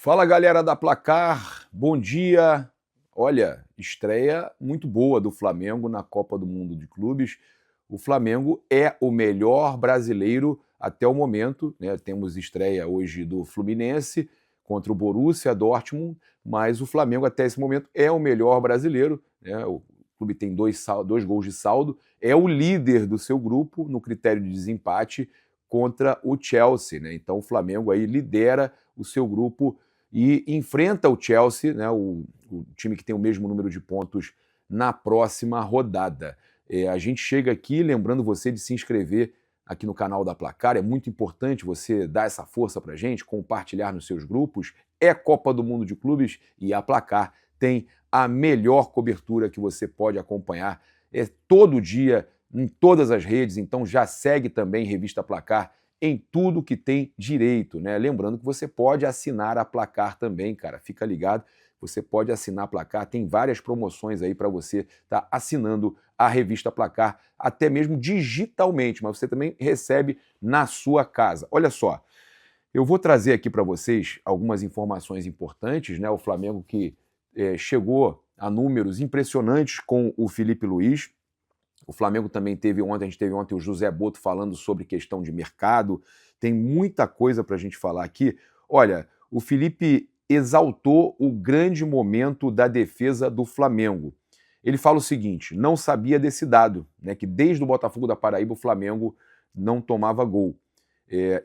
Fala galera da Placar, bom dia. Olha, estreia muito boa do Flamengo na Copa do Mundo de Clubes. O Flamengo é o melhor brasileiro até o momento, né? Temos estreia hoje do Fluminense contra o Borussia Dortmund, mas o Flamengo até esse momento é o melhor brasileiro, né? O clube tem dois gols de saldo, é o líder do seu grupo no critério de desempate contra o Chelsea, né? Então o Flamengo aí lidera o seu grupo e enfrenta o Chelsea, né, o time que tem o mesmo número de pontos, na próxima rodada. A gente chega aqui lembrando você de se inscrever aqui no canal da Placar, é muito importante você dar essa força pra gente, compartilhar nos seus grupos. É Copa do Mundo de Clubes e a Placar tem a melhor cobertura que você pode acompanhar. É todo dia, em todas as redes, então já segue também Revista Placar em tudo que tem direito, né? Lembrando que você pode assinar a Placar também, cara. Fica ligado, você pode assinar a Placar, tem várias promoções aí para você estar assinando a revista Placar, até mesmo digitalmente, mas você também recebe na sua casa. Olha só, eu vou trazer aqui para vocês algumas informações importantes, né? O Flamengo que chegou a números impressionantes com o Felipe Luiz. O Flamengo também a gente teve ontem o José Boto falando sobre questão de mercado. Tem muita coisa para a gente falar aqui. Olha, o Felipe exaltou o grande momento da defesa do Flamengo. Ele fala o seguinte: não sabia desse dado, né, que desde o Botafogo da Paraíba o Flamengo não tomava gol.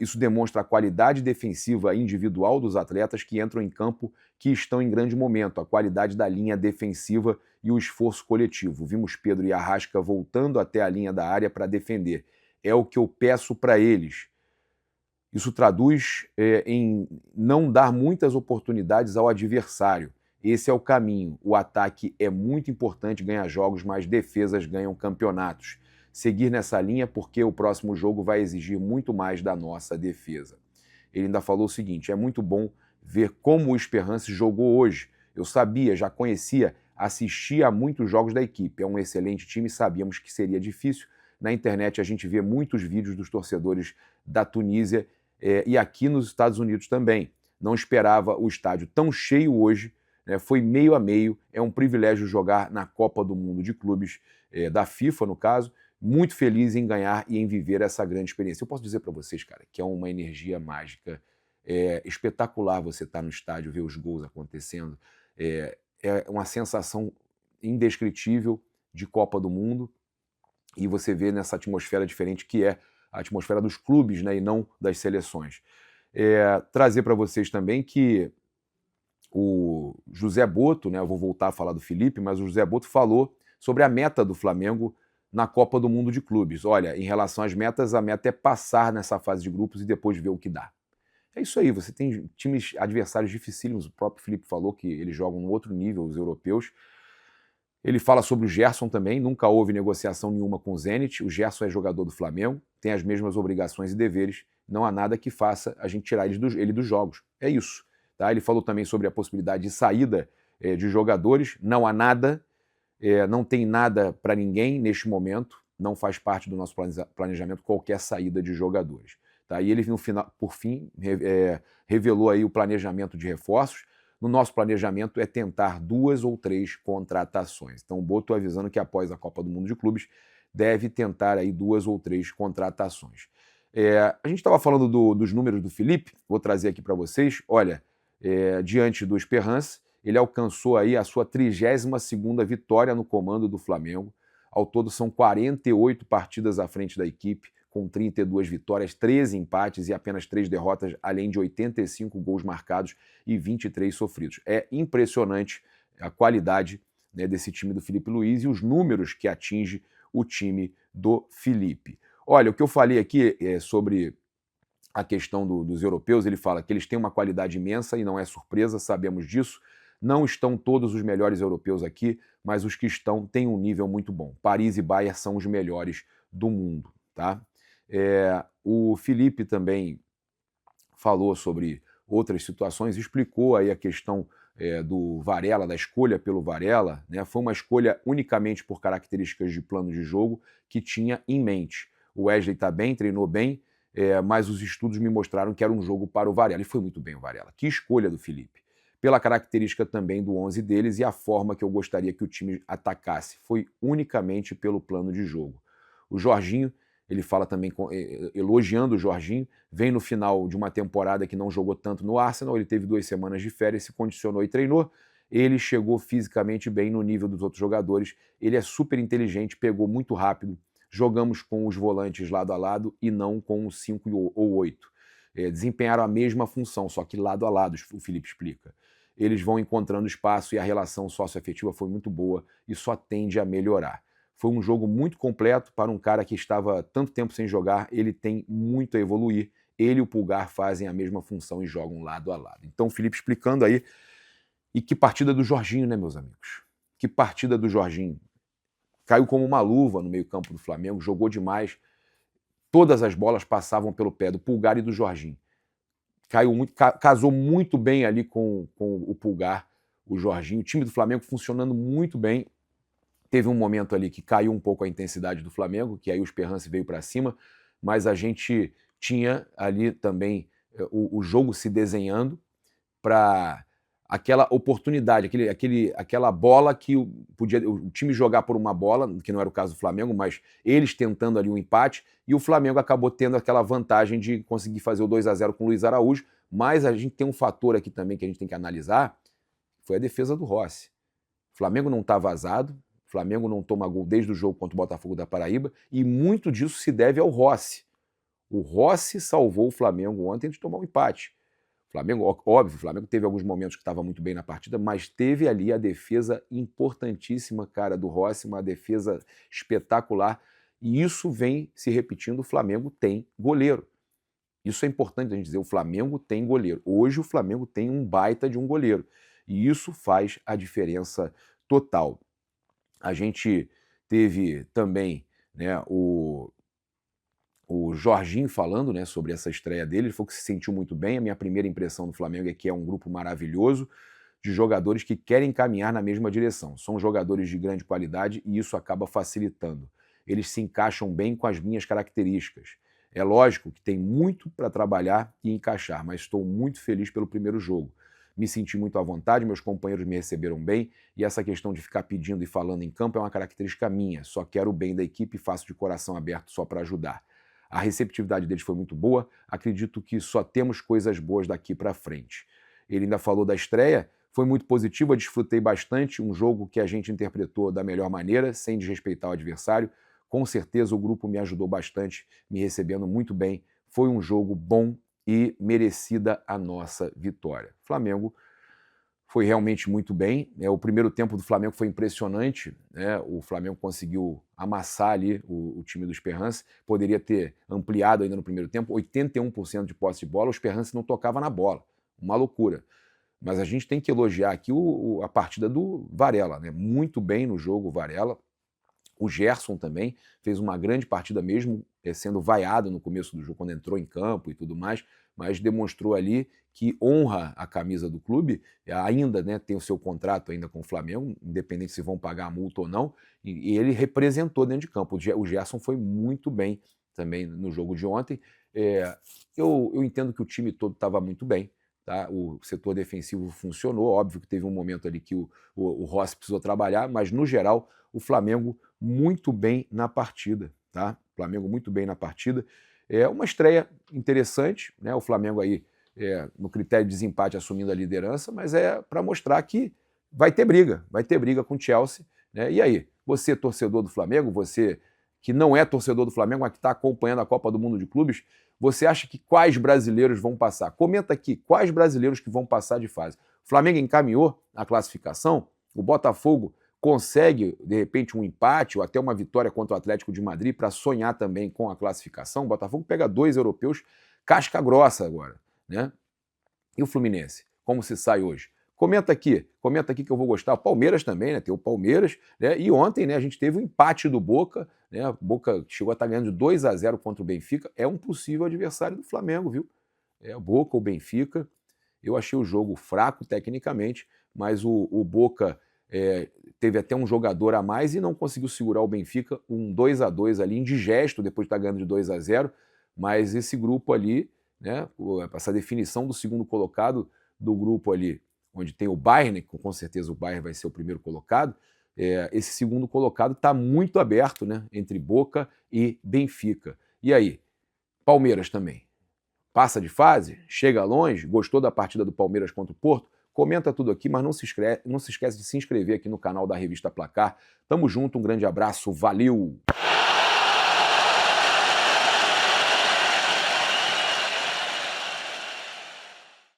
Isso demonstra a qualidade defensiva individual dos atletas que entram em campo, que estão em grande momento, a qualidade da linha defensiva e o esforço coletivo. Vimos Pedro e Arrasca voltando até a linha da área para defender. É o que eu peço para eles. Isso traduz em não dar muitas oportunidades ao adversário. Esse é o caminho. O ataque é muito importante, ganha jogos, mas defesas ganham campeonatos. Seguir nessa linha porque o próximo jogo vai exigir muito mais da nossa defesa. Ele ainda falou o seguinte: é muito bom ver como o Esperance jogou hoje. Eu sabia, já conhecia, assistia a muitos jogos da equipe. É um excelente time, sabíamos que seria difícil. Na internet a gente vê muitos vídeos dos torcedores da Tunísia e aqui nos Estados Unidos também. Não esperava o estádio tão cheio hoje, né? Foi meio a meio. É um privilégio jogar na Copa do Mundo de Clubes, da FIFA no caso. Muito feliz em ganhar e em viver essa grande experiência. Eu posso dizer para vocês, cara, que é uma energia mágica. É espetacular você estar no estádio, ver os gols acontecendo. É uma sensação indescritível de Copa do Mundo e você vê nessa atmosfera diferente que é a atmosfera dos clubes, né, e não das seleções. Trazer para vocês também que o José Boto, né, eu vou voltar a falar do Felipe, mas o José Boto falou sobre a meta do Flamengo na Copa do Mundo de Clubes. Olha, em relação às metas, a meta é passar nessa fase de grupos e depois ver o que dá. É isso aí, você tem times adversários dificílimos, o próprio Felipe falou que eles jogam num outro nível, os europeus. Ele fala sobre o Gerson também, nunca houve negociação nenhuma com o Zenit, o Gerson é jogador do Flamengo, tem as mesmas obrigações e deveres, não há nada que faça a gente tirar ele dos jogos. É isso. Tá? Ele falou também sobre a possibilidade de saída de jogadores, não há nada, não tem nada para ninguém neste momento, não faz parte do nosso planejamento qualquer saída de jogadores. Tá? E ele, no final, por fim, revelou aí o planejamento de reforços. No nosso planejamento é tentar 2 ou 3 contratações. Então o Boto avisando que após a Copa do Mundo de Clubes deve tentar aí 2 ou 3 contratações. A gente estava falando dos números do Felipe, vou trazer aqui para vocês. Olha, diante do Esperance, ele alcançou aí a sua 32ª vitória no comando do Flamengo. Ao todo são 48 partidas à frente da equipe, com 32 vitórias, 13 empates e apenas 3 derrotas, além de 85 gols marcados e 23 sofridos. É impressionante a qualidade, né, desse time do Felipe Luiz e os números que atinge o time do Felipe. Olha, o que eu falei aqui sobre a questão dos europeus, ele fala que eles têm uma qualidade imensa e não é surpresa, sabemos disso. Não estão todos os melhores europeus aqui, mas os que estão têm um nível muito bom. Paris e Bayern são os melhores do mundo, tá? O Felipe também falou sobre outras situações, explicou aí a questão do Varela, da escolha pelo Varela, né? Foi uma escolha unicamente por características de plano de jogo que tinha em mente. O Wesley está bem, treinou bem, mas os estudos me mostraram que era um jogo para o Varela. E foi muito bem o Varela. Que escolha do Felipe. Pela característica também do 11 deles e a forma que eu gostaria que o time atacasse. Foi unicamente pelo plano de jogo. O Jorginho, ele fala também elogiando o Jorginho, vem no final de uma temporada que não jogou tanto no Arsenal, ele teve 2 semanas de férias, se condicionou e treinou. Ele chegou fisicamente bem no nível dos outros jogadores, ele é super inteligente, pegou muito rápido. Jogamos com os volantes lado a lado e não com os 5 ou 8. Desempenharam a mesma função, só que lado a lado, o Felipe explica. Eles vão encontrando espaço e a relação socioafetiva foi muito boa e só tende a melhorar. Foi um jogo muito completo para um cara que estava tanto tempo sem jogar, ele tem muito a evoluir. Ele e o Pulgar fazem a mesma função e jogam lado a lado. Então o Felipe explicando aí. E que partida do Jorginho, né, meus amigos? Que partida do Jorginho. Caiu como uma luva no meio-campo do Flamengo, jogou demais. Todas as bolas passavam pelo pé do Pulgar e do Jorginho. Casou muito bem ali com o Pulgar, o Jorginho. O time do Flamengo funcionando muito bem. Teve um momento ali que caiu um pouco a intensidade do Flamengo, que aí o Sperrance veio para cima, mas a gente tinha ali também o jogo se desenhando para aquela oportunidade, aquela bola que podia o time jogar por uma bola, que não era o caso do Flamengo, mas eles tentando ali um empate, e o Flamengo acabou tendo aquela vantagem de conseguir fazer o 2-0 com o Luiz Araújo, mas a gente tem um fator aqui também que a gente tem que analisar, foi a defesa do Rossi. O Flamengo não está vazado, o Flamengo não toma gol desde o jogo contra o Botafogo da Paraíba, e muito disso se deve ao Rossi. O Rossi salvou o Flamengo ontem de tomar um empate. Flamengo, óbvio, o Flamengo teve alguns momentos que estava muito bem na partida, mas teve ali a defesa importantíssima, cara, do Rossi, uma defesa espetacular, e isso vem se repetindo, o Flamengo tem goleiro. Isso é importante a gente dizer, o Flamengo tem goleiro. Hoje o Flamengo tem um baita de um goleiro, e isso faz a diferença total. A gente teve também, né, o Jorginho falando, né, sobre essa estreia dele, ele falou que se sentiu muito bem. A minha primeira impressão do Flamengo é que é um grupo maravilhoso de jogadores que querem caminhar na mesma direção. São jogadores de grande qualidade e isso acaba facilitando. Eles se encaixam bem com as minhas características. É lógico que tem muito para trabalhar e encaixar, mas estou muito feliz pelo primeiro jogo. Me senti muito à vontade, meus companheiros me receberam bem e essa questão de ficar pedindo e falando em campo é uma característica minha. Só quero o bem da equipe e faço de coração aberto só para ajudar. A receptividade deles foi muito boa, acredito que só temos coisas boas daqui para frente. Ele ainda falou da estreia, foi muito positiva, desfrutei bastante, um jogo que a gente interpretou da melhor maneira, sem desrespeitar o adversário. Com certeza o grupo me ajudou bastante, me recebendo muito bem. Foi um jogo bom e merecida a nossa vitória. Flamengo foi realmente muito bem. O primeiro tempo do Flamengo foi impressionante, né? O Flamengo conseguiu amassar ali o time do Sperrance, poderia ter ampliado ainda no primeiro tempo, 81% de posse de bola, o Sperrance não tocava na bola, uma loucura. Mas a gente tem que elogiar aqui a partida do Varela, né? Muito bem no jogo o Varela. O Gerson também fez uma grande partida mesmo, sendo vaiado no começo do jogo, quando entrou em campo e tudo mais, mas demonstrou ali que honra a camisa do clube, ainda, né, tem o seu contrato ainda com o Flamengo, independente se vão pagar a multa ou não, e ele representou dentro de campo. O Gerson foi muito bem também no jogo de ontem. Eu entendo que o time todo estava muito bem, tá? O setor defensivo funcionou, óbvio que teve um momento ali que o Rossi precisou trabalhar, mas no geral o Flamengo muito bem na partida, tá? Flamengo muito bem na partida. É uma estreia interessante, né? O Flamengo aí no critério de desempate assumindo a liderança, mas é para mostrar que vai ter briga com o Chelsea, né? E aí, você torcedor do Flamengo, você que não é torcedor do Flamengo, mas que está acompanhando a Copa do Mundo de Clubes, você acha que quais brasileiros vão passar? Comenta aqui, quais brasileiros que vão passar de fase. O Flamengo encaminhou a classificação, o Botafogo consegue, de repente, um empate ou até uma vitória contra o Atlético de Madrid para sonhar também com a classificação. O Botafogo pega 2 europeus casca grossa agora, né? E o Fluminense? Como se sai hoje? Comenta aqui que eu vou gostar. O Palmeiras também, né? Tem o Palmeiras, né? E ontem, né, a gente teve o empate do Boca, né? O Boca chegou a estar ganhando de 2-0 contra o Benfica. É um possível adversário do Flamengo, viu? O Boca ou Benfica. Eu achei o jogo fraco tecnicamente, mas o Boca teve até um jogador a mais e não conseguiu segurar o Benfica, um 2-2 ali, indigesto, depois de estar ganhando de 2-0, mas esse grupo ali, né, essa definição do segundo colocado do grupo ali, onde tem o Bayern, que com certeza o Bayern vai ser o primeiro colocado, esse segundo colocado está muito aberto, né, entre Boca e Benfica. E aí, Palmeiras também. Passa de fase? Chega longe? Gostou da partida do Palmeiras contra o Porto? Comenta tudo aqui, mas não se esquece de se inscrever aqui no canal da Revista Placar. Tamo junto, um grande abraço, valeu!